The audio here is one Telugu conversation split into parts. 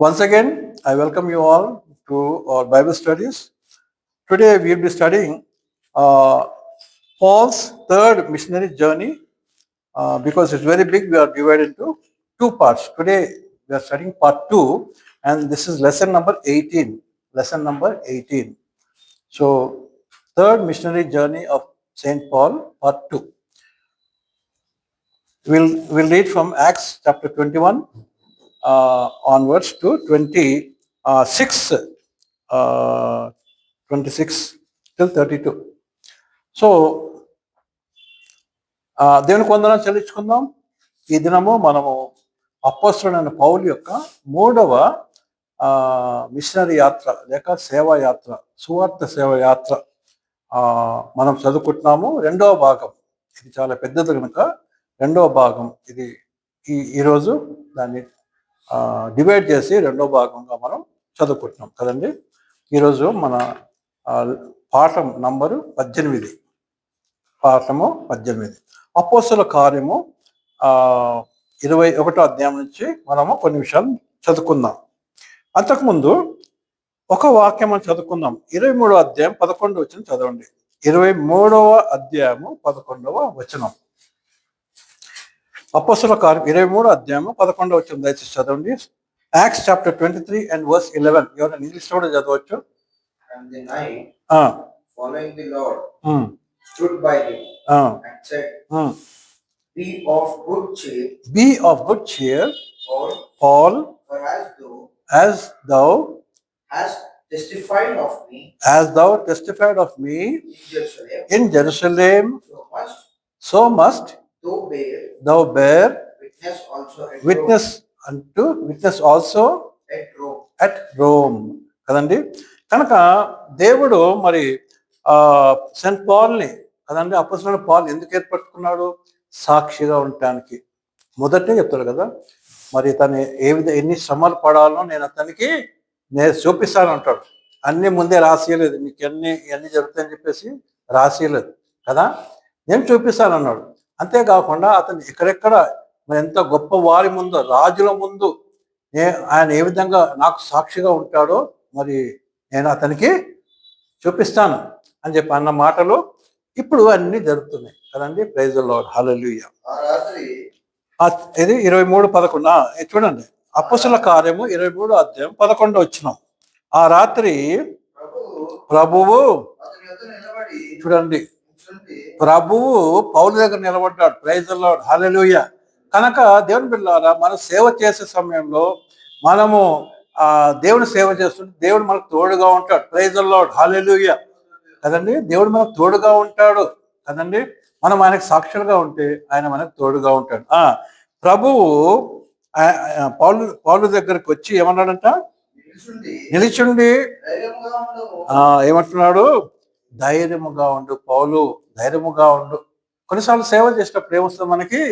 Once again, I welcome you all to our Bible studies. Today we will be studying uh, Paul's third missionary journey. Because it's very big, we are divided into two parts. Today we are studying part 2, and this is lesson number 18. Lesson number 18. So, third missionary journey of Saint Paul, part 2. We'll read from Acts chapter 21 onwards to 26, 26 till 32. So దేవునికి వందనాలు చెల్లించుకుందాం. ఈ దినము మనము అపోస్తలుడైన పౌలు యొక్క మూడవ మిషనరీ యాత్ర లేక సేవా యాత్ర, సువార్త సేవ యాత్ర మనం చదువుకుంటున్నాము. రెండవ భాగం, ఇది చాలా పెద్దది కనుక రెండవ భాగం ఇది ఈరోజు దాన్ని డివైడ్ చేసి రెండవ భాగంగా మనం చదువుకుంటున్నాం కదండి. ఈరోజు మన పాఠం నంబరు 18. పాఠము 18, అపోస్తలుల కార్యము 21వ అధ్యాయం నుంచి మనము కొన్ని విషయాలు చదువుకుందాం. అంతకుముందు ఒక వాక్యం మనం చదువుకుందాం. 23వ అధ్యాయం 11వ వచనం చదవండి. 23వ అధ్యాయము 11వ వచనం. అపోస్తలుల కార్యం 23వ అధ్యాయము 11వ వచనం దయచేసి చదవండి. Acts chapter 23 and verse 11. ఎవరైనా ఇంగ్లీష్ కూడా చదవచ్చు. And the night following the Lord stood by him and said, Be of good cheer. Be of good cheer, Paul, for as thou hast testified of me in Jerusalem, so must thou bear witness also at Rome. కదండి. కనుక దేవుడు మరి సెయింట్ పాల్ని కదండి, అపోస్తలుడైన పాల్ ఎందుకు ఏర్పరచుకున్నాడు? సాక్షిగా ఉండటానికి. మొదటే చెప్తాడు కదా, మరి తను ఎన్ని శ్రమలు పడాలో నేను అతనికి చూపిస్తాను అంటాడు. అన్నీ ముందే రాసియలేదు, మీకు ఇవన్నీ జరుగుతాయని చెప్పేసి రాసియలేదు కదా, నేను చూపిస్తాను అన్నాడు. అంతేకాకుండా అతను ఎక్కడెక్కడ మరి ఎంత గొప్ప వారి ముందు, రాజుల ముందు ఆయన ఏ విధంగా నాకు సాక్షిగా ఉంటాడో మరి నేను అతనికి చూపిస్తాను అని చెప్పి అన్న మాటలు ఇప్పుడు అన్ని జరుగుతున్నాయి కదండి. ప్రైజ్ ది లార్డ్, హల్లెలూయా. ఇది 23:11 చూడండి. అపోస్తలుల కార్యము 23వ అధ్యాయం 11వ వచనం. ఆ రాత్రి ప్రభువు చూడండి, ప్రభువు పౌలు దగ్గర నిలబడ్డాడు. ప్రైజ్ ది లార్డ్, హల్లెలూయా. కనుక దేవుని బిడ్డలారా, మనం సేవ చేసే సమయంలో మనము దేవుని సేవ చేస్తుంటే దేవుడు మనకు తోడుగా ఉంటాడు. ప్రైజ్ ది లార్డ్, హల్లెలూయా కదండి. దేవుడు మనకు తోడుగా ఉంటాడు కదండి. మనం ఆయనకు సాక్షులుగా ఉంటే ఆయన మనకు తోడుగా ఉంటాడు. ప్రభువు పౌలు దగ్గరికి వచ్చి ఏమన్నాడంట? నిలిచుండి ఏమంటున్నాడు? ధైర్యముగా ఉండు పౌలు, ధైర్యముగా ఉండు. కొన్నిసార్లు సేవ చేసినప్పుడు ఏమొస్తుంది మనకి?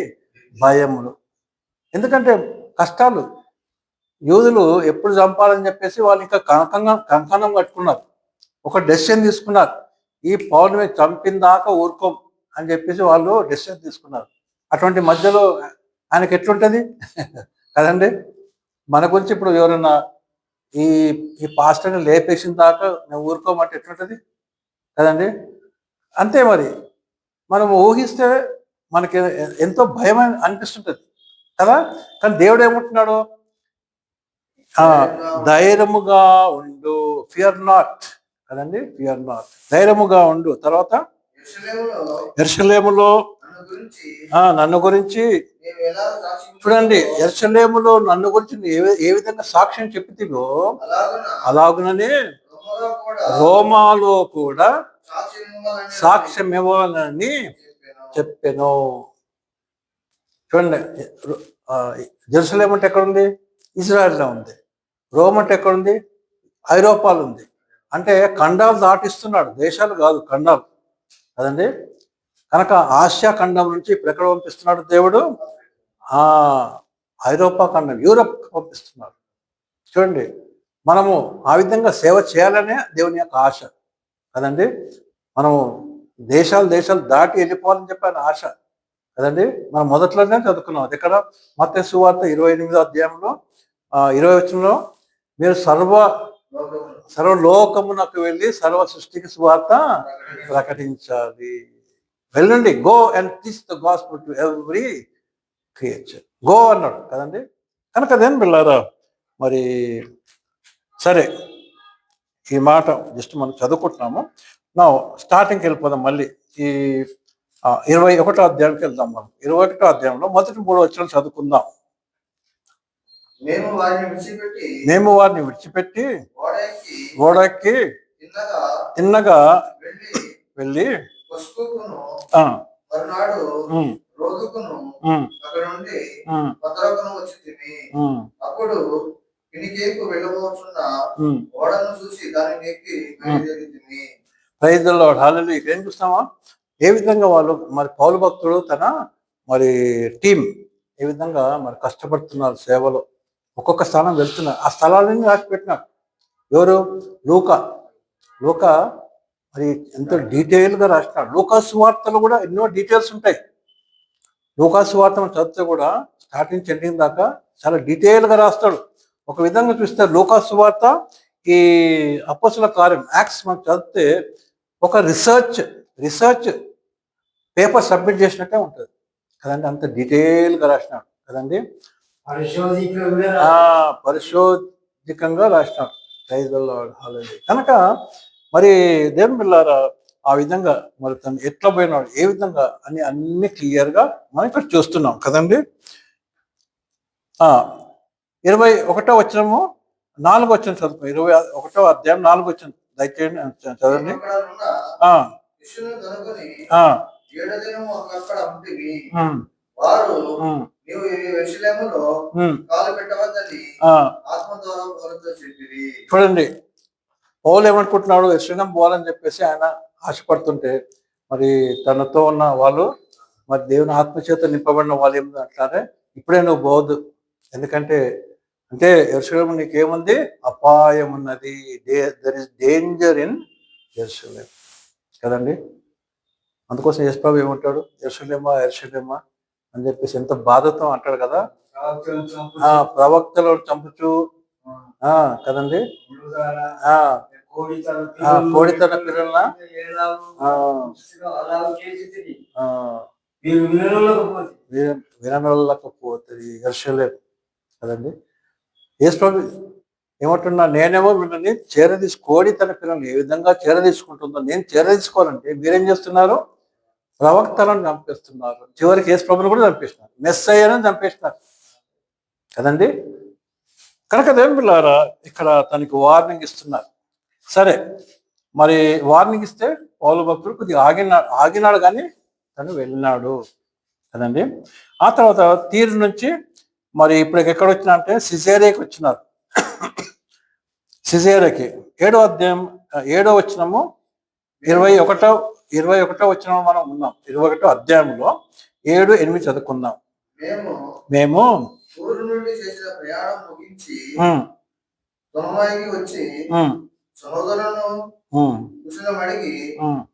భయములు. ఎందుకంటే కష్టాలు. యూదులు ఎప్పుడు చంపాలని చెప్పేసి వాళ్ళు ఇంకా కంకణం కట్టుకున్నారు, ఒక డెసిషన్ తీసుకున్నారు. ఈ పౌలుని చంపిన దాకా ఊరుకోం అని చెప్పేసి వాళ్ళు డెసిషన్ తీసుకున్నారు. అటువంటి మధ్యలో ఆయనకి ఎట్లుంటుంది కదండి. మన గురించి ఇప్పుడు ఎవరన్నా ఈ పాస్టర్ని లేపేసిన దాకా మేము ఊరుకోమంటే ఎట్లుంటుంది కదండి. అంతే మరి మనం ఊహిస్తే మనకి ఎంతో భయం అనిపిస్తుంటుంది కదా. కానీ దేవుడు ఏమంటున్నాడు? ధైర్యముగా ఉండు, ఫియర్ నాట్ కదండి, ఫియర్ నాట్, ధైర్యముగా ఉండు. తర్వాత యెరూషలేములో నన్ను గురించి చూడండి, యెరూషలేములో నన్ను గురించి ఏ విధంగా సాక్ష్యం చెప్తివో అలాగుననే రోమాలో కూడా సాక్ష్యం ఇవ్వాలని చెప్పాను. చూడండి, జెరూసలేం అంటే ఎక్కడుంది? ఇజ్రాయెల్లో ఉంది. రోమ్ అంటే ఎక్కడుంది? ఐరోపాలో ఉంది. అంటే ఖండాలు దాటిస్తున్నాడు, దేశాలు కాదు, ఖండాలు కదండి. కనుక ఆసియా ఖండం నుంచి ఇప్పుడు ఎక్కడ పంపిస్తున్నాడు దేవుడు? ఐరోపా ఖండం, యూరప్ పంపిస్తున్నాడు. చూడండి, మనము ఆ విధంగా సేవ చేయాలనే దేవుని యొక్క ఆశ కదండి. మనము దేశాలు దాటి వెళ్ళిపోవాలని చెప్పిన ఆశ కదండి. మనం మొదట్లోనే చదువుకున్నాం. అది ఎక్కడ? మత్తయి సువార్త 28వ అధ్యాయంలో 20వ వచనంలో మీరు సర్వలోకమునకు వెళ్ళి సర్వ సృష్టికి సువార్త ప్రకటించాలి. వెళ్ళండి, go and teach the gospel to every creature. Go అన్నాడు కదండి. కనుక అదేం పిల్లారా, మరి సరే, ఈ మాట జస్ట్ మనం చదువుకుంటున్నాము. నా స్టార్టింగ్కి వెళ్ళిపోదాం. మళ్ళీ ఈ 21వ అధ్యాయానికి వెళ్దాం. మనం 21వ అధ్యాయంలో మొదటి 3 వచనాలు చదువుకుందాం. మేము వారిని విడిచిపెట్టి ఓడెక్కి తిన్నగా వెళ్ళి అప్పుడు ఓడను చూసి దానిని ఎక్కి బయలుదేరింది. ప్రైజ్ ది లార్డ్, హల్లెలూయా. ఏం చూస్తామా, ఏ విధంగా వాళ్ళు మరి పౌలు భక్తుడు తన మరి టీం ఏ విధంగా మరి కష్టపడుతున్నారు సేవలో, ఒక్కొక్క స్థానం వెళ్తున్నారు. ఆ స్థలాలన్నీ రాసి పెట్టినారు. ఎవరు? లూకా మరి ఎంతో డీటెయిల్గా రాసినాడు. లూకా సువార్తలు కూడా ఎన్నో డీటెయిల్స్ ఉంటాయి. లూకా సువార్త చదివితే కూడా స్టార్టింగ్ ఎండింగ్ దాకా చాలా డీటెయిల్గా రాస్తాడు. ఒక విధంగా చూస్తే లూకా సువార్త, ఈ అపోస్తల కార్యం, యాక్ట్స్ మనం చదివితే ఒక రీసెర్చ్ పేపర్ సబ్మిట్ చేసినట్టే ఉంటుంది కదండి. అంత డీటెయిల్గా రాసినాడు కదండి. పరిశోధికంగా రాసినాడు. ప్రైజ్ ది లార్డ్, హల్లెలూయా. కనుక మరి దేవుని బిడ్డలారా, ఆ విధంగా మరి తను ఎట్లా పోయినాడు, ఏ విధంగా అని అన్ని క్లియర్గా మనం ఇక్కడ చూస్తున్నాం కదండి. 21వ వచనము 4వ వచనం చదువుకో. 21వ అధ్యాయం 4వ వచనం దయచేయండి, చదవండి. చూడండి, పౌలు ఏమనుకుంటున్నాడు, యెరూషలేము పోవాలని చెప్పేసి ఆయన ఆశపడుతుంటే, మరి తనతో ఉన్న వాళ్ళు, మరి దేవుని ఆత్మచేత నింపబడిన వాళ్ళు ఏమంటారే, ఇప్పుడే నువ్వు పోవద్దు. ఎందుకంటే యెరూషలేము నీకేముంది, అపాయం ఉన్నది. దెర్ ఇస్ డేంజర్ ఇన్ యెరూషలేము కదండి. అందుకోసం యేసు ప్రభువు ఏమంటాడు, యెరూషలేమా అని చెప్పేసి ఎంత బాధతో అంటాడు కదా. ప్రవక్తలు చంపుచు కదండి, కోడి తన పిల్లల విననొల్లకపోతుంది యెరూషలేము కదండి. యేసు ప్రభువు ఏమంటున్నా, నేనేమో వీళ్ళని కోడి తన పిల్లల్ని ఏ విధంగా చేరదీసుకుంటుందో నేను చేరదీసుకోవాలంటే మీరేం చేస్తున్నారు, ప్రవక్తలను చంపేస్తున్నారు. చివరికి యేసు ప్రభువుని కూడా చంపేస్తున్నారు, మెస్సయ్యను చంపేస్తున్నారు కదండి. కనుక దేవుని బిడ్డలారా, ఇక్కడ తనకి వార్నింగ్ ఇస్తున్నారు. సరే, మరి వార్నింగ్ ఇస్తే పౌలు భక్తుడు కొద్దిగా ఆగినాడు కానీ తను వెళ్ళినాడు కదండి. ఆ తర్వాత తీరు నుంచి మరి ఇప్పుడు ఎక్కడ వచ్చినా అంటే సిజేరియాకి వచ్చినారు. సిజేరియాకి 7వ అధ్యాయం 7వ వచనము 21వ వచనం మనం ఉన్నాం. 21వ అధ్యాయంలో 7, 8 చదువుకుందాం. మేము వచ్చి సహోదరులను కుశలమడిగి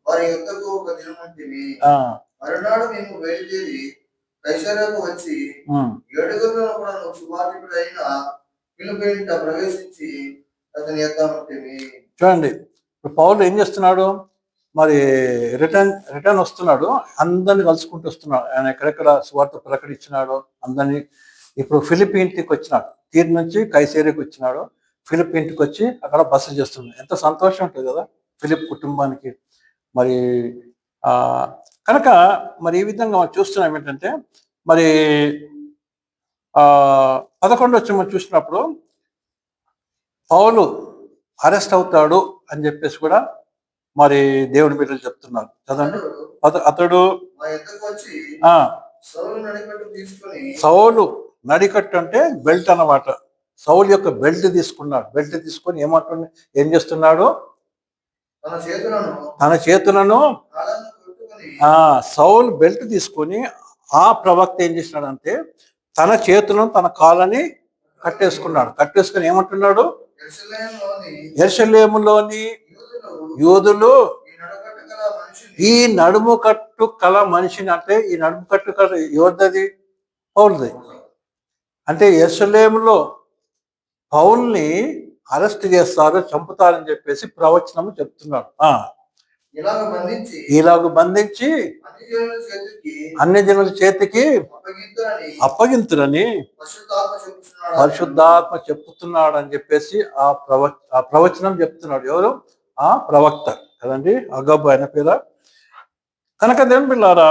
వారి యొద్దకు ఒక దినమంటివి. మరునాడు మేము బయలుదేరి కైసరయకు వచ్చి 7 కూడా సువార్తికుడైన ఫిలిప్పీయుట ప్రవేశించి అతని యొద్ద ఉంటిమి. చూడండి, ఇప్పుడు పౌలు ఏం చేస్తున్నాడు, మరి రిటర్న్ వస్తున్నాడు, అందరిని కలుసుకుంటూ వస్తున్నాడు. ఆయన ఎక్కడెక్కడ సువార్త ప్రకటించినాడు అందరినీ. ఇప్పుడు ఫిలిప్పీ ఇంటికి వచ్చినాడు, తీరు నుంచి కైసేరియాకి వచ్చినాడు. ఫిలిప్ ఇంటికి వచ్చి అక్కడ బస చేస్తున్నాడు. ఎంత సంతోషం ఉంటుంది కదా ఫిలిప్ కుటుంబానికి. మరి కనుక మరి ఈ విధంగా మనం చూస్తున్నాం ఏంటంటే, మరి 11వ వచనం మనం చూసినప్పుడు పౌలు అరెస్ట్ అవుతాడు అని చెప్పేసి కూడా మరి దేవుని బిడ్డలు చెప్తున్నారు చదండి. అతడు సౌలు నడికట్టు అంటే బెల్ట్ అన్నమాట. సౌలు యొక్క బెల్ట్ తీసుకున్నాడు. బెల్ట్ తీసుకొని ఏం చేస్తున్నాడు, తన చేతులను సౌలు బెల్ట్ తీసుకొని ఆ ప్రవక్త ఏం చేసినాడంటే తన చేతులను తన కాళ్ళని కట్టేసుకున్నాడు. కట్టేసుకొని ఏమంటున్నాడు, యెరూషలేములోని యూదులు ఈ నడుము కట్టు కల మనిషిని, అంటే ఈ నడుము కట్టు కల ఎవరిది, పౌలుది. అంటే యెరూషలేములో పౌల్ని అరెస్ట్ చేస్తారు, చంపుతారని చెప్పేసి ప్రవచనం చెప్తున్నాడు. ఇలాగ బంధించి అన్ని జనుల చేతికి అప్పగింతురని పరిశుద్ధాత్మ చెప్తున్నాడు అని చెప్పేసి ఆ ప్రవచనం చెప్తున్నాడు. ఎవరు? ఆ ప్రవక్త కదండి, అగబ్బు ఆయన పేర. కనుక దేవుని బిడ్డలారా,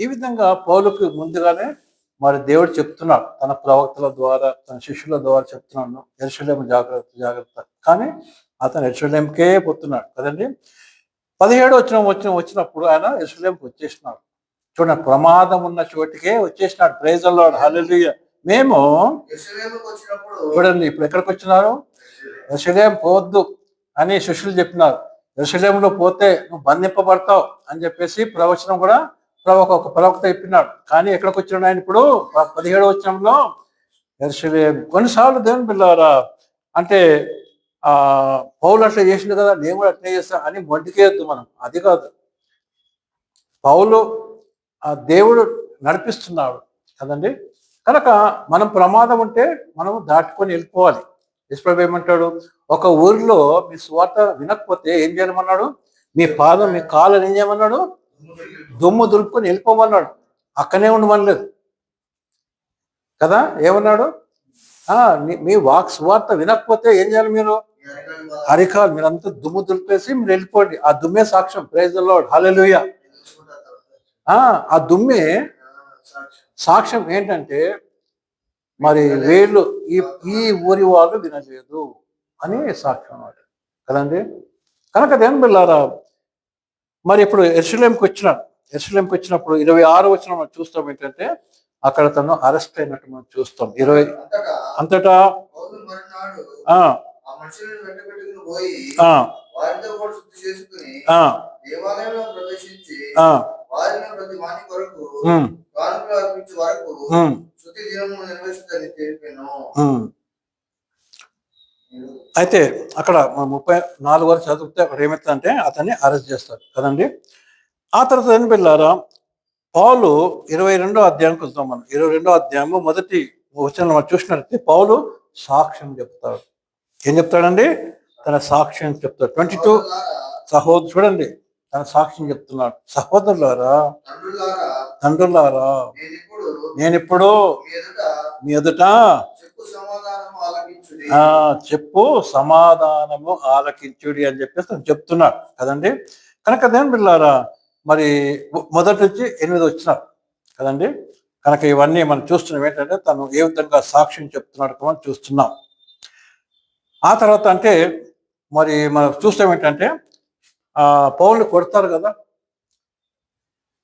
ఈ విధంగా పౌలుకు ముందుగానే మరి దేవుడు చెప్తున్నాడు, తన ప్రవక్తల ద్వారా, తన శిష్యుల ద్వారా చెప్తున్నాడు, యెరూషలేము జాగ్రత్త జాగ్రత్త. కానీ అతను యెరూషలేముకే పోతున్నాడు కదండి. 17 వచ్చినప్పుడు ఆయన యెరూషలేముకి వచ్చేసినాడు. చూడండి, ప్రమాదం ఉన్న చోటికే వచ్చేసినాడు. ప్రైజ్ ది లార్డ్, హల్లెలూయా. మేము చూడండి, ఇప్పుడు ఎక్కడికి వచ్చినారు? యెరూషలేము పోవద్దు అని శిష్యులు చెప్పినారు. యెరూషలేములో పోతే నువ్వు బంధింపబడతావు అని చెప్పేసి ప్రవచనం కూడా ఒక ప్రవక్త చెప్పినాడు. కానీ ఎక్కడికి వచ్చినాడు ఆయన ఇప్పుడు? 17వ వచనంలో యెరూషలేము. కొన్నిసార్లు దేవుని బిడ్డలారా, అంటే పౌలు అట్లా చేసిండు కదా, నేను కూడా అట్లే చేస్తా అని మొండికేయద్దు మనం. అది కాదు, పౌలు ఆ దేవుడు నడిపిస్తున్నాడు కదండి. కనుక మనం ప్రమాదం ఉంటే మనం దాటుకొని వెళ్ళిపోవాలి. యేసుప్రభువు ఏమంటాడు? ఒక ఊరిలో మీ సువార్త వినకపోతే ఏం చేయమన్నాడు? మీ పాదం, మీ కాళ్ళని ఏం చేయమన్నాడు? దుమ్ము దులుపుకొని వెళ్ళిపోమన్నాడు. అక్కనే ఉండమనలేదు కదా. ఏమన్నాడు? మీ సువార్త వినకపోతే ఏం చేయాలి? మీరు అరికాలు మీరంతా దుమ్ము దులిపేసి మీరు వెళ్ళిపోండి. ఆ దుమ్మే సాక్ష్యం. ప్రైజ్ ది లార్డ్, హల్లెలూయా. ఆ దుమ్మే సాక్ష్యం ఏంటంటే, మరి వీళ్ళు ఈ ఊరి వాళ్ళు వినలేదు అని సాక్ష్యం అన్నమాట కదండి. కనుక దేవుని బిడ్డలారా, మరి ఇప్పుడు యెరూషలేముకి వచ్చినప్పుడు 26వ వచనం మనం చూస్తాం ఏంటంటే, అక్కడ తను అరెస్ట్ అయినట్టు మనం చూస్తాం. 20 అంతటా అయితే అక్కడ 34 వరకు చదివితే అక్కడ ఏమవుతుందంటే అతన్ని అరెస్ట్ చేస్తారు కదండి. ఆ తర్వాత ఏం పిల్లారా, పౌలు 22వ అధ్యాయంకి వస్తాం మనం. 22వ అధ్యాయము మొదటి వచనం మనం చూసినట్లయితే పౌలు సాక్ష్యం చెప్తాడు. ఏం చెప్తాడండి? తన సాక్ష్యం చెప్తాడు. 22 చూడండి, తన సాక్ష్యం చెప్తున్నాడు. సహోదరులారా, తండ్రులారా, నేనిప్పుడు మీ ఎదుట చెప్పు సమాధానము ఆలకించుడి అని చెప్పేసి తను చెప్తున్నాడు కదండి. కనుక దేని బిడ్డలారా, మరి మొదటి నుంచి 8 వచ్చినారు కదండి. కనుక ఇవన్నీ మనం చూస్తున్నాం ఏంటంటే తను ఏ విధంగా సాక్ష్యం చెప్తున్నాడు మనం చూస్తున్నాం. ఆ తర్వాత అంటే మరి మనం చూస్తాం ఏంటంటే పౌల్ని కొడతారు కదా,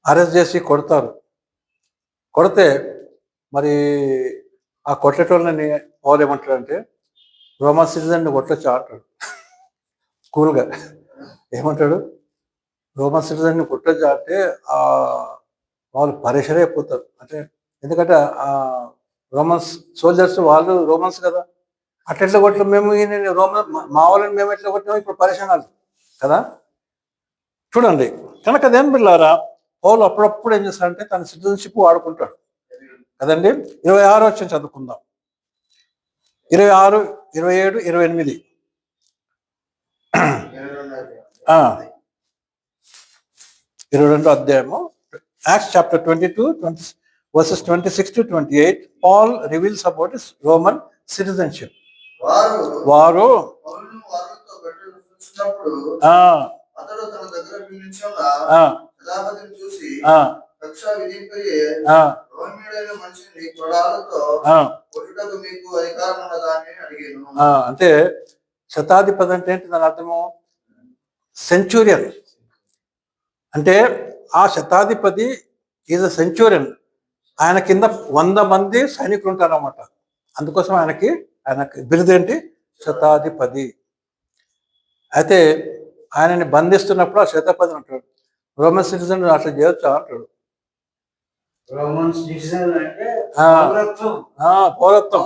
అరెస్ట్ చేసి కొడతారు. కొడితే మరి ఆ కొట్టేటోళ్ళని పౌలు ఏమంటాడంటే, రోమన్ సిటిజన్ని కొట్టొచ్చా అంటాడు కూల్గా. ఏమంటాడు? రోమన్ సిటిజన్ని కొట్టొచ్చా అంటే వాళ్ళు పరేషాన్ అయిపోతారు. అంటే ఎందుకంటే రోమన్స్ సోల్జర్స్ వాళ్ళు రోమన్స్ కదా, అట్లా కొట్టడం మేము రోమన్ మా వాళ్ళని మేము ఎట్లా కొట్టాము ఇప్పుడు పరేషానాలు కదా. చూడండి, కనుక దేని బిళ్ళారా, పౌలు అప్పుడప్పుడు ఏం చేస్తాడంటే తన సిటిజన్షిప్ వాడుకుంటాడు కదండి. 26 వచ్చి చదువుకుందాం. 26, 27, 28. 22వ అధ్యాయము, Acts chapter 22, verses 26 to 28. Paul reveals about his Roman citizenship. వారు అంటే శతాధిపతి అంటే ఏంటి దాని అర్థము? సెంచురియన్. అంటే ఆ శతాధిపతి ఈజ్ అ సెంచురియన్. ఆయన కింద 100 మంది సైనికులు ఉంటారన్నమాట. అందుకోసం ఆయనకి బిరుదేంటి? శతాధిపతి. అయితే ఆయనని బంధిస్తున్నప్పుడు ఆ శతాధిపతి అంటాడు, రోమన్ సిటిజన్ అట్లా చేయొచ్చా అంటాడు. పౌరత్వం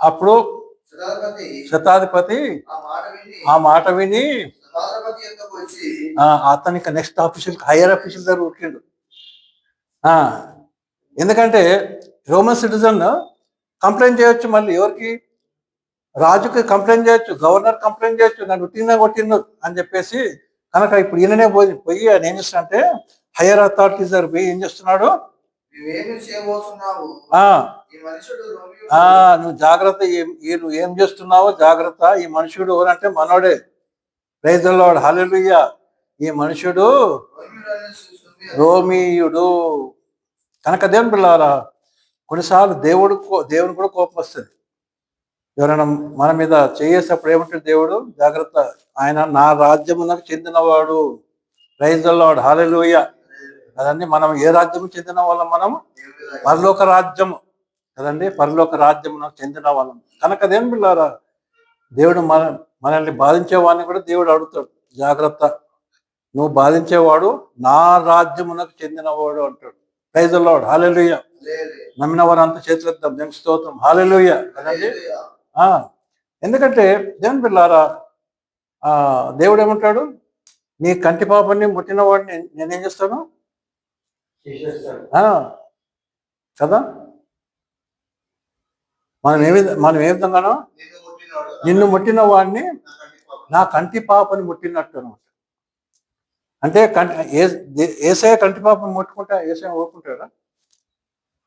అప్పుడు శతాధిపతి ఆ మాట విని అతనికి నెక్స్ట్ ఆఫీషియల్ హైయర్ ఆఫీషియల్ దగ్గర ఉరికిండు. ఎందుకంటే రోమన్ సిటిజన్ కంప్లైంట్ చేయొచ్చు, మళ్ళీ ఎవరికి? రాజుకి కంప్లైంట్ చేయొచ్చు, గవర్నర్ కంప్లైంట్ చేయొచ్చు, నన్ను కొట్టిండు అని చెప్పేసి. కనుక ఇప్పుడు ఈయననే పోయి ఆయన ఏం చేస్తున్నాడంటే హయ్యర్ అథారిటీస్ దగ్గర పోయి ఏం చేస్తున్నాడు, నువ్వు జాగ్రత్త, నువ్వు ఏం చేస్తున్నావో జాగ్రత్త, ఈ మనుషుడు ఎవరంటే మనోడే. ప్రైజ్ ది లార్డ్, హల్లెలూయా. ఈ మనుషుడు రోమీయుడు. కనుక దేవుని పిల్లారా, కొన్నిసార్లు దేవుని కూడా కోపం వస్తుంది. ఎవరైనా మన మీద చేసేటప్పుడు ఏమంటాడు దేవుడు, జాగ్రత్త, ఆయన నా రాజ్యమునకు చెందినవాడు. ప్రైజ్ ది లార్డ్, హల్లెలూయా. కదండి, మనం ఏ రాజ్యము చెందిన వాళ్ళం? మనం పరలోక రాజ్యము కదండి, పరలోక రాజ్యమునకు చెందిన వాళ్ళం. కనుక దేవుని పిల్లారా, దేవుడు మనల్ని బాధించేవాడిని కూడా దేవుడు అడుగుతాడు, జాగ్రత్త, నువ్వు బాధించేవాడు నా రాజ్యమునకు చెందినవాడు అంటాడు. ప్రైజ్ ది లార్డ్, హల్లెలూయా. నమ్మిన వారు అంత చేతులెత్తాం, దేవునికి స్తోత్రం, హల్లెలూయా. కదండి, ఎందుకంటే దేవుని పిల్లారా, దేవుడు ఏమంటాడు, నీ కంటి పాపని ముట్టిన వాడిని నేనేం చేస్తాను కదా. మనం ఏ విధంగానో నిన్ను ముట్టిన వాడిని నా కంటి పాపని ముట్టినట్టు అనమాట. అంటే ఏసయ్య కంటి పాపని ముట్టుకుంటా ఏసయ్య ఊరుకుంటాడా?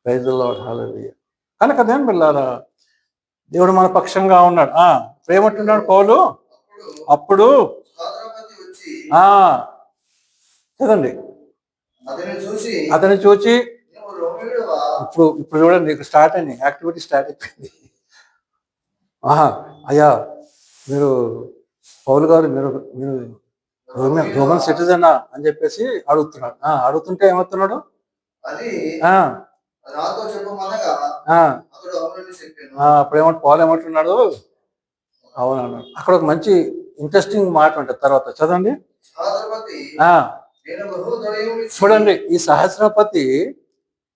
ప్రైజ్ ది లార్డ్, హల్లెలూయా. కనుక దేవుని పిల్లారా, దేవుడు మన పక్షంగా ఉన్నాడు. ప్రేమంటున్నాడు పౌలు. అప్పుడు కదండి, అతన్ని చూసి ఇప్పుడు చూడండి, స్టార్ట్ అయింది, యాక్టివిటీ స్టార్ట్ అయిపోయింది. అయ్యా, మీరు పౌలు గారు, మీరు రోమన్ సిటిజనా అని చెప్పేసి అడుగుతున్నాడు. అడుగుతుంటే ఏమవుతున్నాడు, అప్పుడు పౌలు ఏమంటున్నాడు, అవునన్నాడు. అక్కడ ఒక మంచి ఇంట్రెస్టింగ్ మాట ఉంటుంది, తర్వాత చదవండి. చూడండి, ఈ సహస్రపతి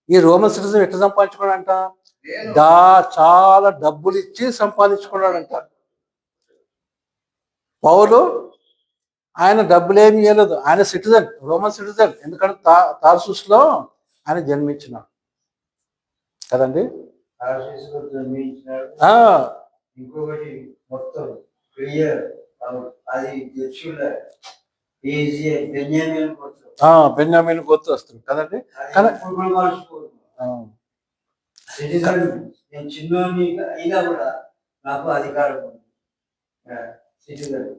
ఈ రోమన్ సిటిజన్ ఎట్లా సంపాదించుకున్నాడంట, చాలా డబ్బులు ఇచ్చి సంపాదించుకున్నాడంట. పౌలు ఆయన డబ్బులేమి ఇవ్వలేదు, ఆయన సిటిజన్, రోమన్ సిటిజన్. ఎందుకంటే తార్సుస్లో ఆయన జన్మించినాడు కదండి. ఇంకొకటి మొత్తం క్లియర్, అది బెన్యామీన్ గోత్రం వస్తుంది కదండి. నేను చిన్నోని అయినా కూడా నాకు అధికారం ఉంది. సిటిజన్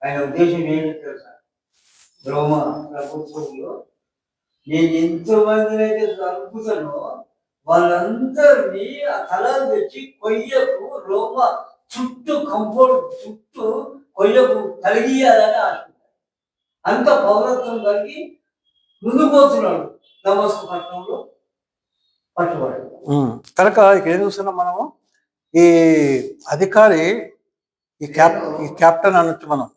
ఆయన ఉద్దేశం ఏంటి తెలుసా, రోమ ప్రభుత్వంలో నేను ఎంతో మందిని అయితే చంపుతానో వాళ్ళందరినీ ఆ తలాలు తెచ్చి కొయ్యకు రోమ చుట్టూ కంపౌండ్ చుట్టూ కొయ్యకు కలిగియాలని ఆశించారు. అంత పౌరత్వం కలిగి ముందుకు పోతున్నాడు దమస్కు పట్టణంలో పట్టుబడి. కనుక ఇక్కడ ఏం చూస్తున్నాం మనము, ఈ అధికారి, ఈ క్యాప్టెన్ అనొచ్చు మనం.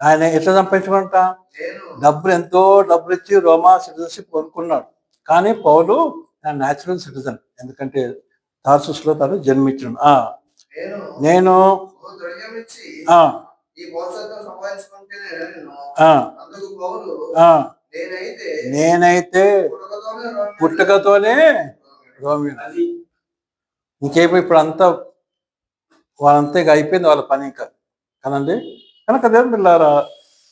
ఆయన ఎట్లా సంపాదించుకుంట, ఎంతో డబ్బులు ఇచ్చి రోమా సిటిజన్షిప్ కొనుక్కున్నాడు. కానీ పౌలు న్యాచురల్ సిటిజన్, ఎందుకంటే తార్సుస్లో తను జన్మించాడు. నేను నేనైతే పుట్టుకతోనే రోమియోని. ఇంకేమో ఇప్పుడు అంతా వాళ్ళంతా ఇక అయిపోయింది వాళ్ళ పని ఇంకా కదండి. కనుక దేవుని పిల్లారా,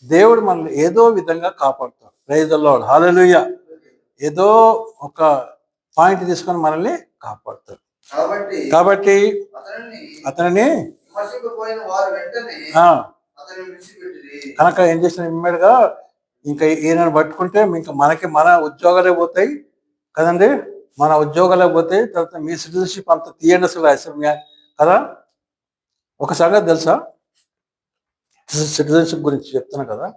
దేవుడు మనల్ని ఏదో విధంగా కాపాడుతాడు. ప్రైజ్ ది లార్డ్, హల్లెలూయా. ఏదో ఒక పాయింట్ తీసుకొని మనల్ని కాపాడుతాడు. కాబట్టి అతనిని కనుక ఏం చేసిన ఇమ్మీడియట్గా ఇంకా ఈయనను పట్టుకుంటే ఇంకా మన ఉద్యోగాలే పోతాయి కదండి. మన ఉద్యోగాలే పోతాయి. తర్వాత మీ సిటిజన్షిప్ అంత తీయండి అసలు కదా. ఒక సంగతి తెలుసా, సిటిజన్షిప్ గురించి చెప్తున్నా కదా.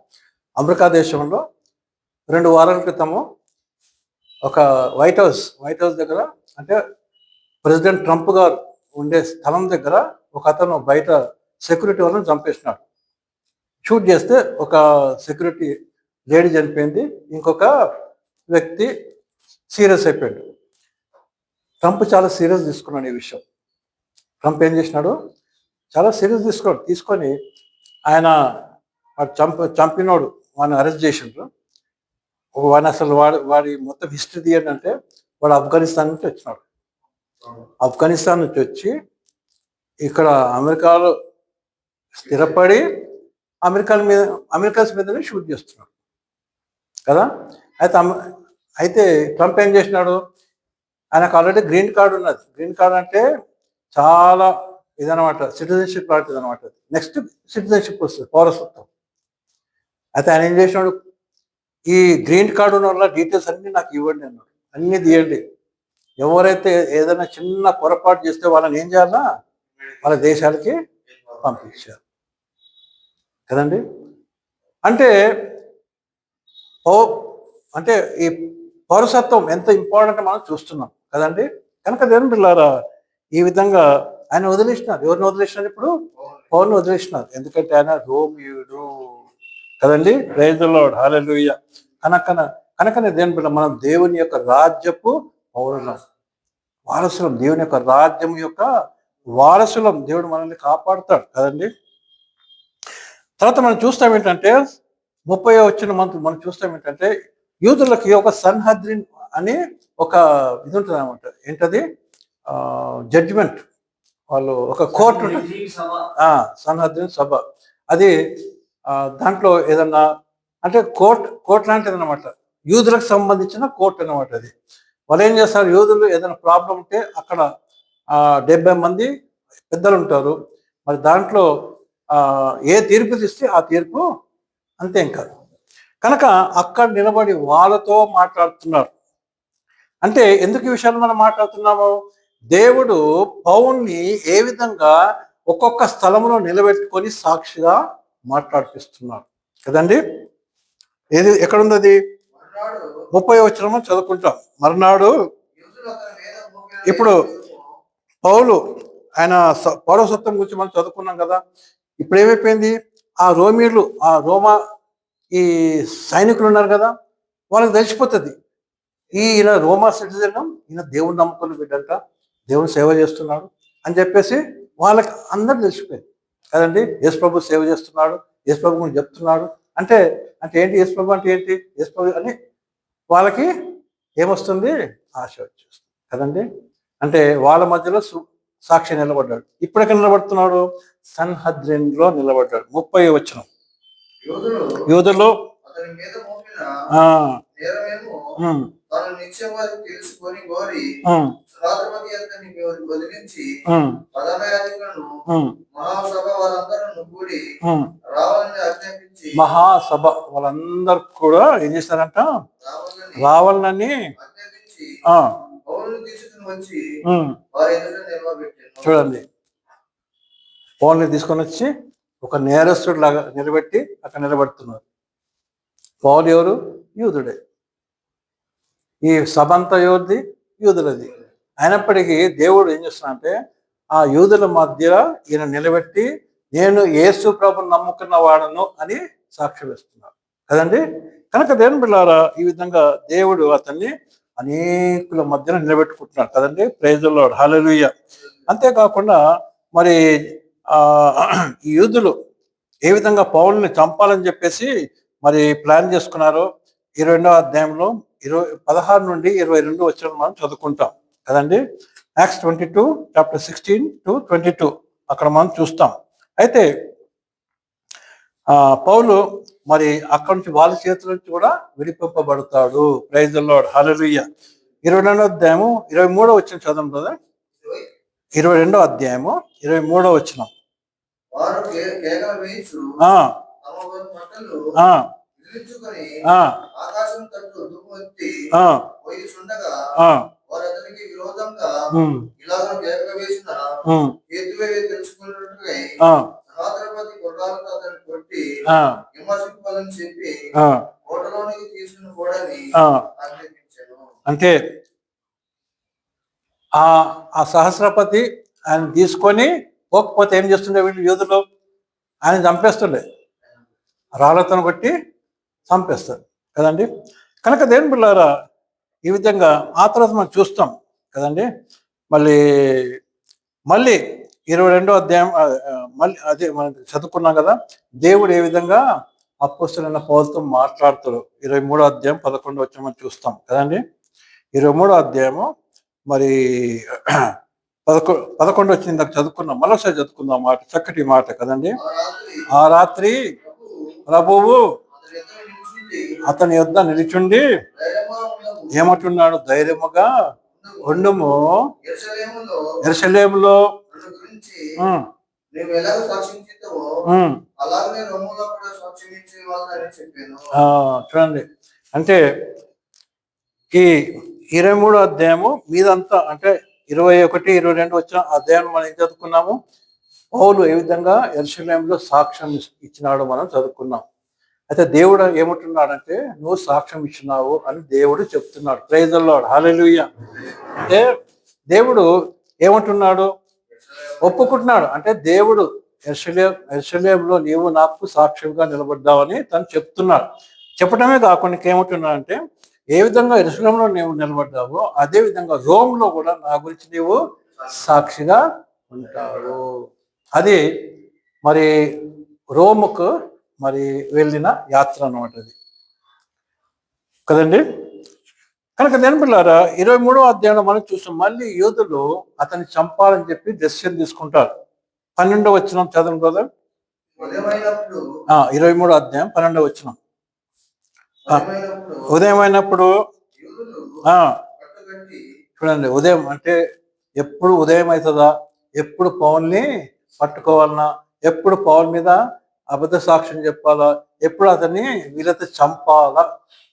అమెరికా దేశంలో 2 వారాల క్రితము ఒక వైట్ హౌస్ దగ్గర, అంటే ప్రెసిడెంట్ ట్రంప్ గారు ఉండే స్థలం దగ్గర ఒక అతను బయట సెక్యూరిటీ వాళ్ళని చంపేసినాడు. షూట్ చేస్తే ఒక సెక్యూరిటీ లేడీ చనిపోయింది, ఇంకొక వ్యక్తి సీరియస్ అయిపోయాడు. ట్రంప్ చాలా సీరియస్ తీసుకున్నాడు ఈ విషయం. ట్రంప్ ఏం చేసినాడు, చాలా సీరియస్ తీసుకొని ఆయన చంపినోడు వాడిని అరెస్ట్ చేసిండ్రు. వాడిని అసలు వాడి మొత్తం హిస్టరీ తీయండి అంటే వాడు ఆఫ్ఘనిస్తాన్ నుంచి వచ్చినాడు. ఆఫ్ఘనిస్తాన్ నుంచి వచ్చి ఇక్కడ అమెరికాలో స్థిరపడి అమెరికన్స్ మీదనే షూట్ చేస్తున్నాడు కదా. అయితే ట్రంప్ ఏం చేసినాడు, ఆయనకు ఆల్రెడీ గ్రీన్ కార్డు ఉన్నది. గ్రీన్ కార్డు అంటే చాలా ఇదనమాట, సిటిజన్షిప్ లాంటిది అనమాట. నెక్స్ట్ సిటిజన్షిప్ వస్తుంది, పౌరసత్వం. అయితే ఆయన ఏం చేసినాడు, ఈ గ్రీన్ కార్డు ఉన్న వాళ్ళ డీటెయిల్స్ అన్నీ నాకు ఇవ్వండి అన్నాడు. అన్నీ తీయండి, ఎవరైతే ఏదైనా చిన్న పొరపాటు చేస్తే వాళ్ళని ఏం చేయాలా, వాళ్ళ దేశాలకి పంపించారు కదండి. అంటే అంటే ఈ పౌరసత్వం ఎంత ఇంపార్టెంట్ మనం చూస్తున్నాం కదండి. కనుక దేవుని బిడ్డలారా, ఈ విధంగా ఆయన వదిలేసినారు. ఎవరిని వదిలేసినారు? ఇప్పుడు పౌల్ని వదిలేసినారు. ఎందుకంటే ఆయన రోమియుడు కదండి. ప్రైజ్ ది లార్డ్, హల్లెలూయా. కనుకనే దేవుని బిడ్డ, మనం దేవుని యొక్క రాజ్యపు పౌరులం, వారసులం. దేవుని యొక్క రాజ్యం యొక్క వారసులం. దేవుడు మనల్ని కాపాడుతాడు కదండి. తర్వాత మనం చూస్తాం ఏంటంటే 30వ వచ్చిన మనం చూస్తాం ఏంటంటే, యూదులకి ఒక సన్హద్రిన్ అని ఒక ఇది ఉంటుంది అనమాట. ఏంటది? జడ్జిమెంట్. వాళ్ళు ఒక కోర్టు, సన్హద్రిన్ సభ. అది దాంట్లో ఏదన్నా అంటే కోర్టు లాంటిది అనమాట. యూదులకు సంబంధించిన కోర్టు అనమాట అది. వాళ్ళు ఏం చేస్తారు, యూదులు ఏదైనా ప్రాబ్లం ఉంటే అక్కడ 70 మంది పెద్దలు ఉంటారు. మరి దాంట్లో ఏ తీర్పు తీస్తే ఆ తీర్పు అంతే. ఇంకా కనుక అక్కడ నిలబడి వాళ్ళతో మాట్లాడుతున్నారు. అంటే ఎందుకు ఈ విషయాలు మనం మాట్లాడుతున్నాము? దేవుడు పౌల్ని ఏ విధంగా ఒక్కొక్క స్థలంలో నిలబెట్టుకొని సాక్షిగా మాట్లాడిపిస్తున్నారు కదండి. ఎక్కడుంది అది? 30వ వచనం చదువుకుంటాం. మర్నాడు ఇప్పుడు పౌలు ఆయన పౌరసత్వం గురించి మనం చదువుకున్నాం కదా. ఇప్పుడు ఏమైపోయింది, ఆ రోమా ఈ సైనికులు ఉన్నారు కదా, వాళ్ళకి తెలిసిపోతుంది ఈయన రోమా సిటిజన్, ఈయన దేవుని నమ్ముకుని బిడ్డంట, దేవుని సేవ చేస్తున్నాడు అని చెప్పేసి వాళ్ళకి అందరూ తెలిసిపోయింది కదండి. యేసు ప్రభు సేవ చేస్తున్నాడు, యేసు ప్రభు గురించి చెప్తున్నాడు అంటే ఏంటి, యేసు ప్రభు అంటే ఏంటి, యేసు ప్రభు అని వాళ్ళకి ఏమొస్తుంది, ఆశ వచ్చేస్తుంది కదండి. అంటే వాళ్ళ మధ్యలో సాక్షి నిలబడ్డాడు. ఇప్పుడు ఎక్కడ నిలబడుతున్నాడు? సన్హద్రిన్లో నిలబడ్డాడు. 30వ వచనం. యూదులు మహాసభ వాళ్ళందరూ కూడా ఏం చేశారంట, రావాలని చూడండి. పౌల్ని తీసుకొని వచ్చి ఒక నేరస్తుడు లాగా నిలబెట్టి అక్కడ నిలబెడుతున్నారు. పౌలు ఎవరు? యూదుడే. ఈ సభ అంతా ఎవరిది? యూదులది. అయినప్పటికీ దేవుడు ఏం చేస్తున్నాడంటే ఆ యూదుల మధ్య ఈయన నిలబెట్టి నేను యేసు ప్రభుని నమ్ముకున్న వాడను అని సాక్ష్యం వేస్తున్నాడు కదండి. కనుక దేవుని బిడ్డలారా, ఈ విధంగా దేవుడు అతన్ని అనేకుల మధ్యన నిలబెట్టుకుంటున్నాడు కదండి. ప్రైజ్ ది లార్డ్, హల్లెలూయా. అంతేకాకుండా మరి ఈ యూదులు ఏ విధంగా పౌలుని చంపాలని చెప్పేసి మరి ప్లాన్ చేసుకున్నారో 22వ అధ్యాయంలో 16 నుండి 22 వచనం మనం చదువుకుంటాం కదండి. యాక్ట్స్ 22 చాప్టర్ 16 to 22 అక్కడ మనం చూస్తాం. అయితే పౌలు మరి అక్కడి నుంచి వాళ్ళ చేతుల నుంచి కూడా విడిపింపబడతాడు. ప్రైజ్ ది లార్డ్, హల్లెలూయా. 22వ అధ్యాయము 23వ వచనం చదవం కదా. 22వ అధ్యాయము 23వ వచనం. అంటే ఆ సహస్రపతి ఆయన తీసుకొని పోకపోతే ఏం చేస్తుండే వీళ్ళు యూదులు, ఆయన చంపేస్తుండే, రాళ్లతో కొట్టి చంపేస్తారు కదండి. కనుక దేవుని బిడ్డలారా, ఈ విధంగా ఆ తర్వాత మనం చూస్తాం కదండి. మళ్ళీ 22వ అధ్యాయం మళ్ళీ అదే మనం చదువుకున్నాం కదా. దేవుడు ఏ విధంగా అపొస్తలులైన పౌలుతో మాట్లాడుతాడు 23వ అధ్యాయం 11వ వచనం మనం చూస్తాం కదండి. 23వ అధ్యాయము మరి 11 వచ్చింది నాకు చదువుకున్నాం, మరోసారి చదువుకుందాం మాట, చక్కటి మాట కదండి. ఆ రాత్రి ప్రభువు అతని యొద్ద నిలిచుండి ఏమంటున్నాడు, ధైర్యముగా ఉండుము, యెరూషలేములో చూడండి. అంటే ఈ 23 అధ్యాయము మీదంతా, అంటే 21, 22 వచ్చిన అధ్యాయం మనం ఏం చదువుకున్నాము, పౌలు ఏ విధంగా యెరూషలేములో సాక్ష్యం ఇచ్చినాడు మనం చదువుకున్నాం. అయితే దేవుడు ఏమంటున్నాడంటే, నువ్వు సాక్ష్యం ఇచ్చినావు అని దేవుడు చెప్తున్నాడు. ప్రైజ్ ది లార్డ్, హల్లెలూయా. అంటే దేవుడు ఏమంటున్నాడు, ఒప్పుకుంటున్నాడు. అంటే దేవుడు యెరూషలేములో నీవు నాకు సాక్ష్యంగా నిలబడ్డావని తను చెప్తున్నాడు. చెప్పడమే కాకుండా ఏమంటున్నాడు అంటే, ఏ విధంగా యెరూషలేములో నీవు నిలబడ్డావో అదే విధంగా రోమ్లో కూడా నా గురించి నీవు సాక్షిగా ఉంటావు. అది మరి రోముకు మరి వెళ్ళిన యాత్ర అన్నమాట అది కదండి. కనుక దేని పిల్లారా, 23వ అధ్యాయంలో మనం చూస్తాం, మళ్ళీ యూదులు అతన్ని చంపాలని చెప్పి డెసిషన్ తీసుకుంటారు. 12వ వచనం చదవండి బ్రదర్. 23వ అధ్యాయం 12వ వచనం. ఉదయం అయినప్పుడు చూడండి, ఉదయం అంటే ఎప్పుడు ఉదయం అవుతుందా, ఎప్పుడు పౌల్ని పట్టుకోవాలన్నా, ఎప్పుడు పౌల్ మీద అబద్ధ సాక్ష్యం చెప్పాలా, ఎప్పుడు అతన్ని వీళ్ళతో చంపాలా,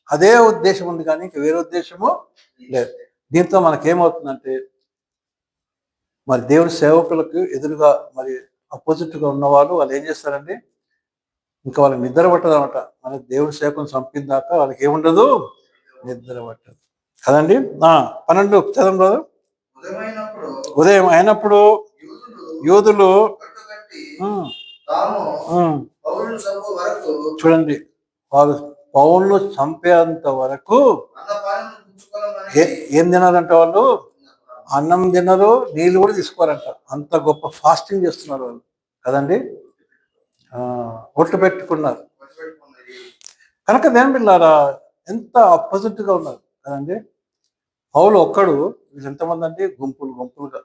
అదే ఉద్దేశం ఉంది కానీ ఇంక వేరే ఉద్దేశము లేదు. దీంతో మనకేమవుతుందంటే, మరి దేవుడి సేవకులకు ఎదురుగా మరి అపోజిట్గా ఉన్నవాళ్ళు వాళ్ళు ఏం చేస్తారండి, ఇంకా వాళ్ళకి నిద్ర పట్టదు అనమాట. మన దేవుడి సేవకుని చంపిందాక వాళ్ళకి ఏముండదు, నిద్ర పట్టదు కదండి. 12 చదవండి బ్రదర్. ఉదయం అయినప్పుడు యూదులు చూడండి, వాళ్ళు పౌలును చంపేంత వరకు ఏం తినారంట, వాళ్ళు అన్నం తినరు, నీళ్ళు కూడా తీసుకోరంట. అంత గొప్ప ఫాస్టింగ్ చేస్తున్నారు వాళ్ళు కదండి. ఒట్టు పెట్టుకున్నారు. కనుక దేని పిల్లారా, ఎంత అపోజిట్గా ఉన్నారు కదండి. పౌలు ఒక్కడు, వీళ్ళు ఎంతమంది అంటే గుంపులు గుంపులుగా.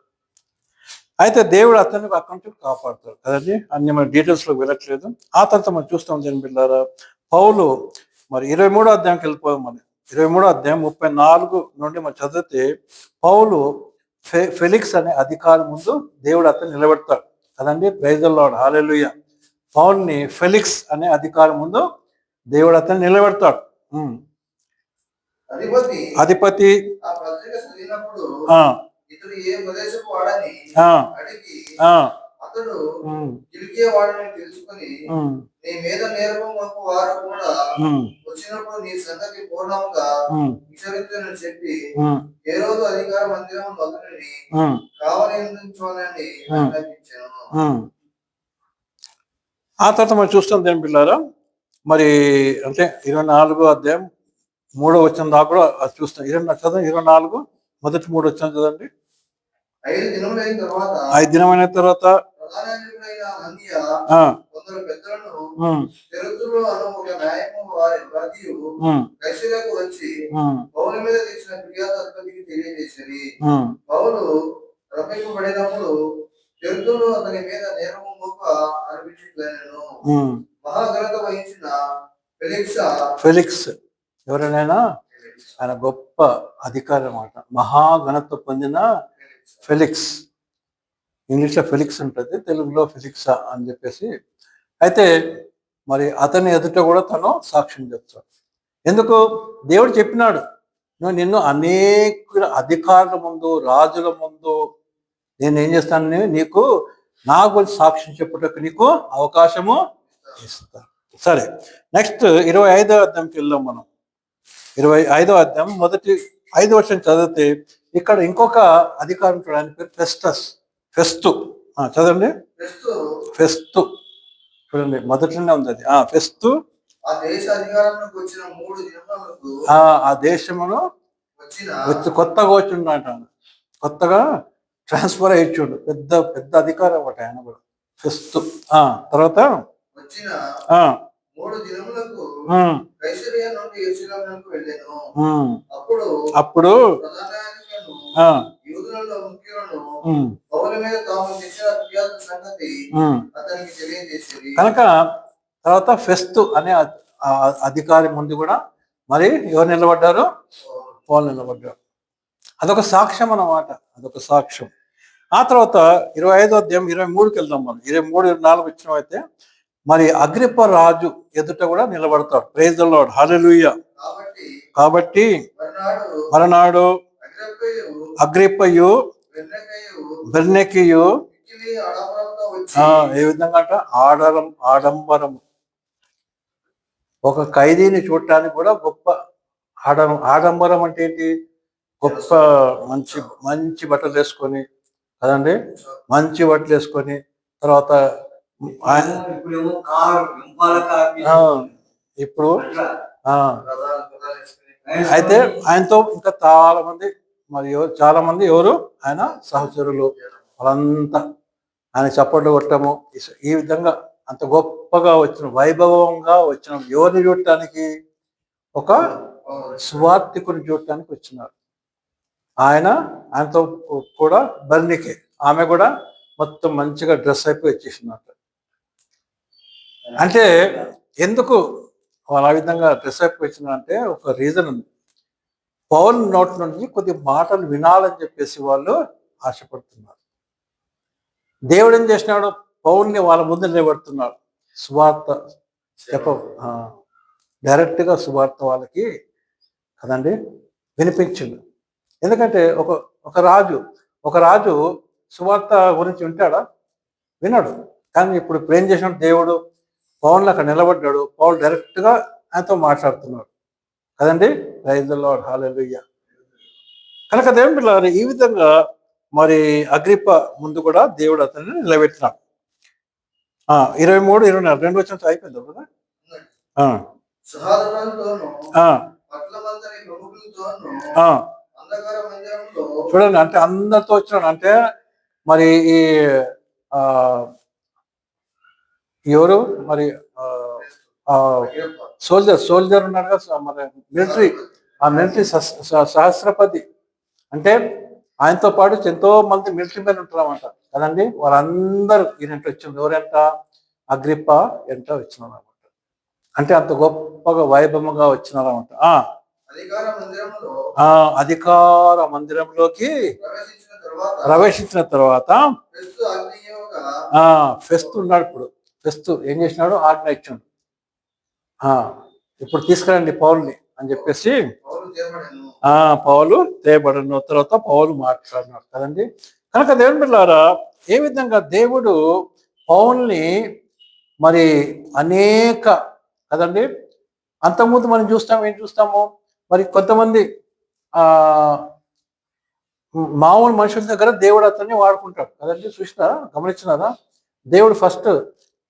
అయితే దేవుడు అతన్ని అక్కడి నుంచి కాపాడుతాడు కదండి. అన్ని మన డీటెయిల్స్లో వెళ్ళట్లేదు. ఆ తర్వాత మనం చూస్తాం దేని పిల్లారా, పౌలు మరి 23వ అధ్యాయంకి వెళ్ళిపోయాం. మనం 23వ అధ్యాయం 34 నుండి మనం చదివితే, పౌలు ఫెలిక్స్ అనే అధికారి ముందు దేవుడు అతన్ని నిలబెడతాడు కదండి. Praise the Lord, hallelujah. పౌల్ని ఫెలిక్స్ అనే అధికారి ముందు దేవుడు అతన్ని నిలబెడతాడు. అధిపతి వచ్చినప్పుడు నీ సంగతి పూర్ణంగా విచారించునని చెప్పి హేరోదు అధికార మందిరం మొదలుని కావలించునని ఆజ్ఞాపించాను. ఆ తర్వాత మనం చూస్తాం దేని పిల్లారా, మరి అంటే 24వ అధ్యాయం 3వ వచనం దాకా కూడా అది చూస్తాం. 24 మొదటి 3 వచనం చదవండి. 5 దినమైన తర్వాత వచ్చి పౌలు మీద తెచ్చిన ఫిర్యాదు అధిపతికి తెలియజేసేది. పౌలు రప్పింపబడినప్పుడు జంతువులు అతని మీద నేరము మోప అనిపించట్లేను. మహాఘనత వహించిన ఫెలిక్స్ ఎవరైనా ఆయన గొప్ప అధికారి అన్నమాట. మహాఘనత పొందిన ఫెలిక్స్, ఇంగ్లీష్లో ఫెలిక్స్ ఉంటుంది, తెలుగులో ఫెలిక్సా అని చెప్పేసి. అయితే మరి అతని ఎదుట కూడా తను సాక్ష్యం చెప్తాడు. ఎందుకు, దేవుడు చెప్పినాడు, నిన్ను అనేక అధికారుల ముందు, రాజుల ముందు నేను ఏం చేస్తాను, నీకు నా గురించి సాక్ష్యం చెప్పుటకు నీకు అవకాశము ఇస్తాను. సరే, నెక్స్ట్ 25వ అధ్యాయంకి వెళ్దాం మనం. 25వ అధ్యాయం మొదటి 5 వర్షం చదివితే, ఇక్కడ ఇంకొక అధికారం చూడడానికి పేరు ఫెస్తు. చదవండి. ఫెస్తు చూడండి, మొదట్లోనే ఉంది అది. ఫెస్తు ఆ దేశమును వచ్చి కొత్తగా వచ్చిండట, కొత్తగా ట్రాన్స్ఫర్ అయ్యించుండు, పెద్ద పెద్ద అధికారం ఒకటి ఆయన కూడా, ఫెస్తు. తర్వాత అప్పుడు యూదులలో ముఖ్యులను ఉమ్, పౌలు మీద తాము చేసిన ఫిర్యాదు సంగతి ఉమ్. అతనికి తెలియజేసేది. కనుక తర్వాత ఫెస్తు అనే అధికారి ముందు కూడా మరి ఎవరు నిలబడ్డారు? పౌలు నిలబడ్డారు. అదొక సాక్ష్యం అన్నమాట, అదొక సాక్ష్యం. ఆ తర్వాత 25వ అధ్యాయం 23కి వెళ్దాం. మనం 23, 24 ఇచ్చిన అయితే మరి అగ్రిప్ప రాజు ఎదుట కూడా నిలబడతాడు. ప్రైజ్ ద లార్డ్, హల్లెలూయా. కాబట్టి మరనాడు అగ్రిప్పయు బెర్నెకియు ఏ విధంగా అంట ఆడంబరం, ఒక ఖైదీని చూడటానికి కూడా గొప్ప ఆడంబరం అంటే ఏంటి? గొప్ప మంచి మంచి బట్టలు వేసుకొని కదండి, మంచి బట్టలు వేసుకొని తర్వాత ఇప్పుడు అయితే ఆయనతో ఇంకా చాలా మంది మరి చాలా మంది ఎవరు ఆయన సహచరులు వాళ్ళంతా ఆయన చప్పట్లు కొట్టము. ఈ విధంగా అంత గొప్పగా వచ్చిన వైభవంగా వచ్చిన ఎవరిని చూడటానికి? ఒక సువార్థికుని చూడటానికి వచ్చినారు. ఆయనతో కూడా బర్నికే, ఆమె కూడా మొత్తం మంచిగా డ్రెస్ అయిపోయి వచ్చేసినట్టు. అంటే ఎందుకు వాళ్ళు ఆ విధంగా డ్రెస్ అయిపోయి వచ్చిందంటే ఒక రీజన్ ఉంది. పౌలు నోటి నుంచి కొద్ది మాటలు వినాలని చెప్పేసి వాళ్ళు ఆశపడుతున్నారు. దేవుడు ఏం చేసినాడు? పౌల్ని వాళ్ళ ముందు నిలబెడుతున్నాడు. సువార్త డైరెక్ట్గా సువార్త వాళ్ళకి కదండి వినిపించింది. ఎందుకంటే ఒక రాజు సువార్త గురించి వింటాడా? వినడు. కానీ ఇప్పుడు ఏం చేసినాడు? దేవుడు పౌల్ని అక్కడ నిలబడ్డాడు. పౌలు డైరెక్ట్గా ఆయనతో మాట్లాడుతున్నాడు కదండి. ప్రైజ్ ది లార్డ్, హల్లెలూయా. కనుక దేవుని పిల్లలు ఈ విధంగా మరి అగ్రిప్ప ముందు కూడా దేవుడు అతన్ని నిలబెట్టినాడు. 23, 24 2 వచ్చిన అయిపోయింది కదా. చూడండి, అంటే అందరితో వచ్చినాడు. అంటే మరి ఈ ఎవరు మరి సోల్జర్ ఉన్నాడు కదా, మరి మిలిటరీ సహస్రపతి. అంటే ఆయనతో పాటు ఎంతో మంది మిలిటరీ మెన్ ఉంటారన్నమాట కదండి. వాళ్ళందరూ ఈయనంట వచ్చింది. ఎవరంట? అగ్రిప్ప ఎంట వచ్చినారు అనమాట. అంటే అంత గొప్పగా వైభవంగా వచ్చినారన్నమాట. అధికార మందిరంలోకి ప్రవేశించిన తర్వాత ఫెస్తు ఉన్నాడు. ఇప్పుడు ఫెస్తు ఏం చేసినాడు? ఆజ్ఞ ఇచ్చాడు, ఇప్పుడు తీసుకురండి పౌల్ని అని చెప్పేసి. పౌలు తేబడను. తర్వాత పౌలు మాట్లాడినాడు కదండి. కనుక దేవుని బిడ్డలారా, ఏ విధంగా దేవుడు పౌల్ని మరి అనేక కదండి. అంతకుముందు మనం ఏం చూస్తాము మరి కొంతమంది మామూలు మనుషుల దగ్గర దేవుడు అతన్ని వాడుకుంటాడు కదండి. చూసినారా, గమనించినారా? దేవుడు ఫస్ట్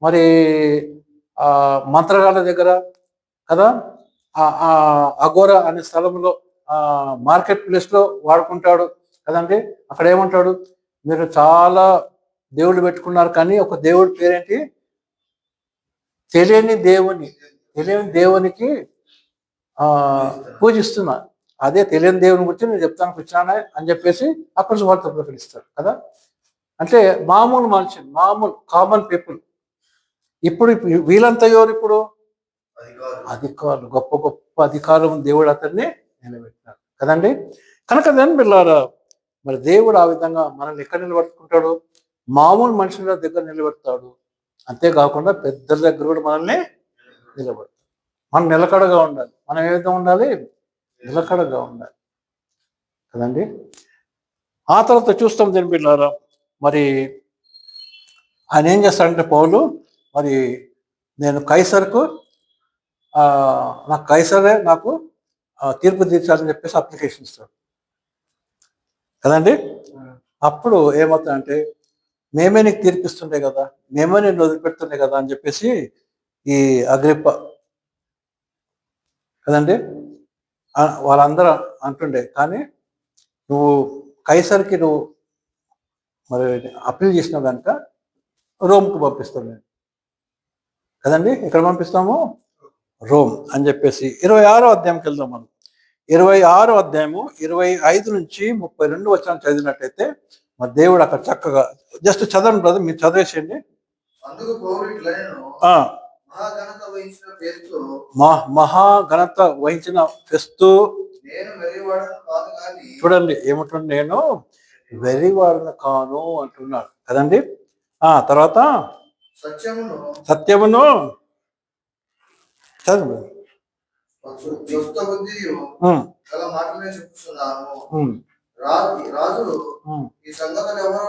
మరి మంత్రగాళ్ళ దగ్గర కదా, అఘోరా అనే స్థలంలో మార్కెట్ ప్లేస్లో వాడుకుంటాడు కదండి. అక్కడ ఏమంటాడు? మీరు చాలా దేవుళ్ళు పెట్టుకున్నారు, కానీ ఒక దేవుడి పేరేంటి? తెలియని దేవునికి పూజిస్తున్నా. అదే తెలియని దేవుని గురించి నేను చెప్తానికి వచ్చినా అని చెప్పేసి అక్కడ సువార్త ప్రకటిస్తారు కదా. అంటే మామూలు మనుషులు, కామన్ పీపుల్. ఇప్పుడు వీళ్ళంతా ఎవరు? ఇప్పుడు అధికారులు, గొప్ప గొప్ప అధికారులు. దేవుడు అతన్ని నిలబెట్టినాడు కదండి. కనుక దాన్ని పిల్లారా, మరి దేవుడు ఆ విధంగా మనల్ని ఎక్కడ నిలబెట్టుకుంటాడు? మామూలు మనుషుల దగ్గర నిలబెడతాడు. అంతేకాకుండా పెద్దల దగ్గర కూడా మనల్ని నిలబెడతాడు. మనం నిలకడగా ఉండాలి. మనం ఏ విధంగా ఉండాలి? నిలకడగా ఉండాలి కదండి. ఆ తర్వాత చూస్తాం దీని పిల్లారా, మరి ఆయన ఏం చేస్తాడంటే పౌలు మరి నేను కైసర్కు నాకు కైసరే నాకు తీర్పు తీర్చాలని చెప్పేసి అప్లికేషన్ ఇస్తాడు కదండి. అప్పుడు ఏమవుతుందంటే, మేమే నీకు తీర్పిస్తుండే కదా, మేమే నేను వదిలిపెడుతుండే కదా అని చెప్పేసి ఈ అగ్రిప్ప కదండి వాళ్ళందరూ అంటుండే. కానీ నువ్వు కైసర్కి నువ్వు మరి అప్పీల్ చేసినావు కనుక రోమ్కు పంపిస్తాను నేను కదండి. ఎక్కడ పంపిస్తాము? రోమ్ అని చెప్పేసి 26వ అధ్యాయంకి వెళ్దాం మనం. 26వ అధ్యాయము 25 నుంచి 32 వచనం చదివినట్టయితే మరి దేవుడు అక్కడ చక్కగా జస్ట్ చదవండి బ్రదర్, మీరు చదివేసేయండి. అందుకు పౌలు ఇట్లనెను, ఆ, మహాఘనత వహించిన ఫేస్తు, మహాఘనత వహించిన ఫెస్తు, నేను వెర్రివాడను కాదు కానీ, చూడండి ఏమంటున్నాడు, నేను వెర్రివాడను కాను అంటున్నాడు కదండి. తర్వాత సత్యమును చదువు స్వస్థ బుద్ధియు గల మాటలే చెప్పుచున్నాను. రాజు ఈ సంగతులు ఎవరు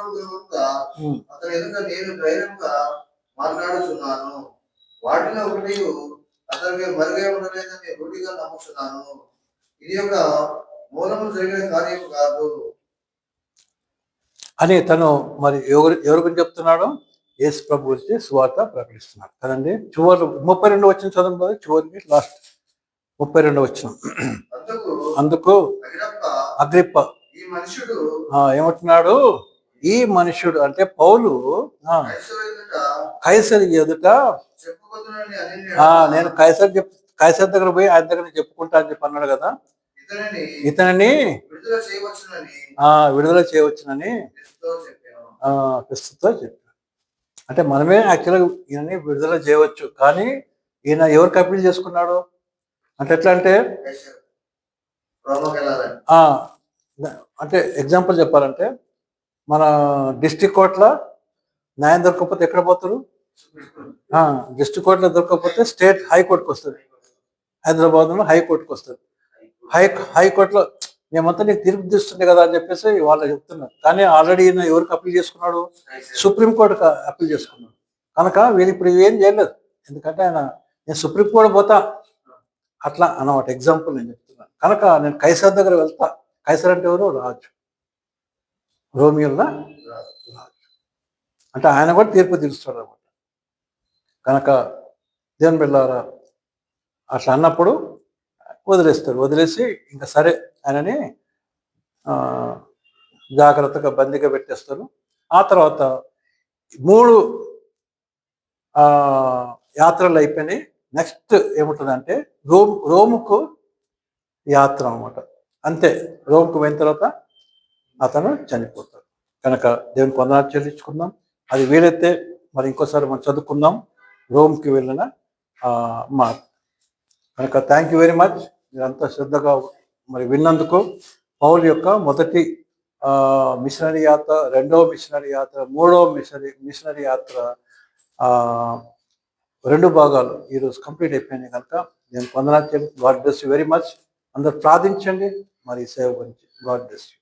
అతని ఎదుట నేను ధైర్యంగా మాట్లాడుచున్నాను. వాటిలో ఒకటి అతనికి మరుగే ఉండలేదని రూఢిగా నమ్ముచున్నాను. ఇది ఒక మూలము జరిగిన కార్యం కాదు అని తను మరి ఎవరి గురించి చెప్తున్నాడు? యేసు ప్రభు గురించి సువార్త ప్రకటిస్తున్నాడు కదండి. చివరి 32 వచ్చిన చదువు చివరికి లాస్ట్ 32 వచ్చిన. అందుకు అగ్రిప్ప ఏమంటున్నాడు? ఈ మనుషుడు అంటే పౌలు కైసరి ఎదుట నేను కైసర్ దగ్గర పోయి ఆయన దగ్గర చెప్పుకుంటా అని చెప్పి అన్నాడు కదా. ఇతనిని విడుదల చేయవచ్చునని క్రీస్తుతో చెప్పాడు. అంటే మనమే యాక్చువల్గా ఈయనని విడుదల చేయవచ్చు, కానీ ఈయన ఎవరికి అప్పీల్ చేసుకున్నాడు అంటే ఎట్లా అంటే అంటే ఎగ్జాంపుల్ చెప్పాలంటే మన డిస్ట్రిక్ట్ కోర్టులో న్యాయం దొరకకపోతే ఎక్కడ పోతారు? డిస్ట్రిక్ట్ కోర్టులో దొరకకపోతే స్టేట్ హైకోర్టుకు వస్తుంది, హైదరాబాద్లో హైకోర్టుకు వస్తుంది. హైకోర్టులో మేమంతా నీకు తీర్పు తీస్తుండే కదా అని చెప్పేసి వాళ్ళు చెప్తున్నారు. కానీ ఆల్రెడీ ఈయన ఎవరికి అప్పీల్ చేసుకున్నాడు? సుప్రీంకోర్టుకు అప్పీల్ చేసుకున్నాడు. కనుక వీళ్ళు ఇప్పుడు ఏం చేయలేదు, ఎందుకంటే ఆయన నేను సుప్రీంకోర్టు పోతా అట్లా అన్నమాట. ఎగ్జాంపుల్ నేను చెప్తున్నాను. కనుక నేను కైసర్ దగ్గర వెళ్తా. కైసర్ అంటే ఎవరు? రాజు, రోమియోల రాజు. అంటే ఆయన కూడా తీర్పు తీరుస్తాడు అనమాట. కనుక దేవుని బిడ్డలారా అట్లా అన్నప్పుడు వదిలేస్తారు. వదిలేసి ఇంకా సరే ఆయనని జాగ్రత్తగా బందీగా పెట్టేస్తారు. ఆ తర్వాత 3 యాత్రలు అయిపోయినాయి. నెక్స్ట్ ఏముంటుందంటే రోముకు యాత్ర అనమాట. అంతే, రోమ్కు పోయిన తర్వాత అతను చనిపోతాడు. కనుక దేవునికి వందనాలు చెల్లించుకుందాం. అది వీలైతే మరి ఇంకోసారి మనం చదువుకుందాం రోమ్కి వెళ్ళిన మాట. కనుక థ్యాంక్ యూ వెరీ మచ్, మీరంతా శ్రద్ధగా మరి విన్నందుకు. పౌలు యొక్క మొదటి మిషనరీ యాత్ర, 2వ మిషనరీ యాత్ర, 3వ మిషనరీ యాత్ర 2 భాగాలు ఈరోజు కంప్లీట్ అయిపోయినాయి. కనుక నేను వందనాలు. God bless you very much. అందరు ప్రార్థించండి మరి సేవ గురించి. God bless you.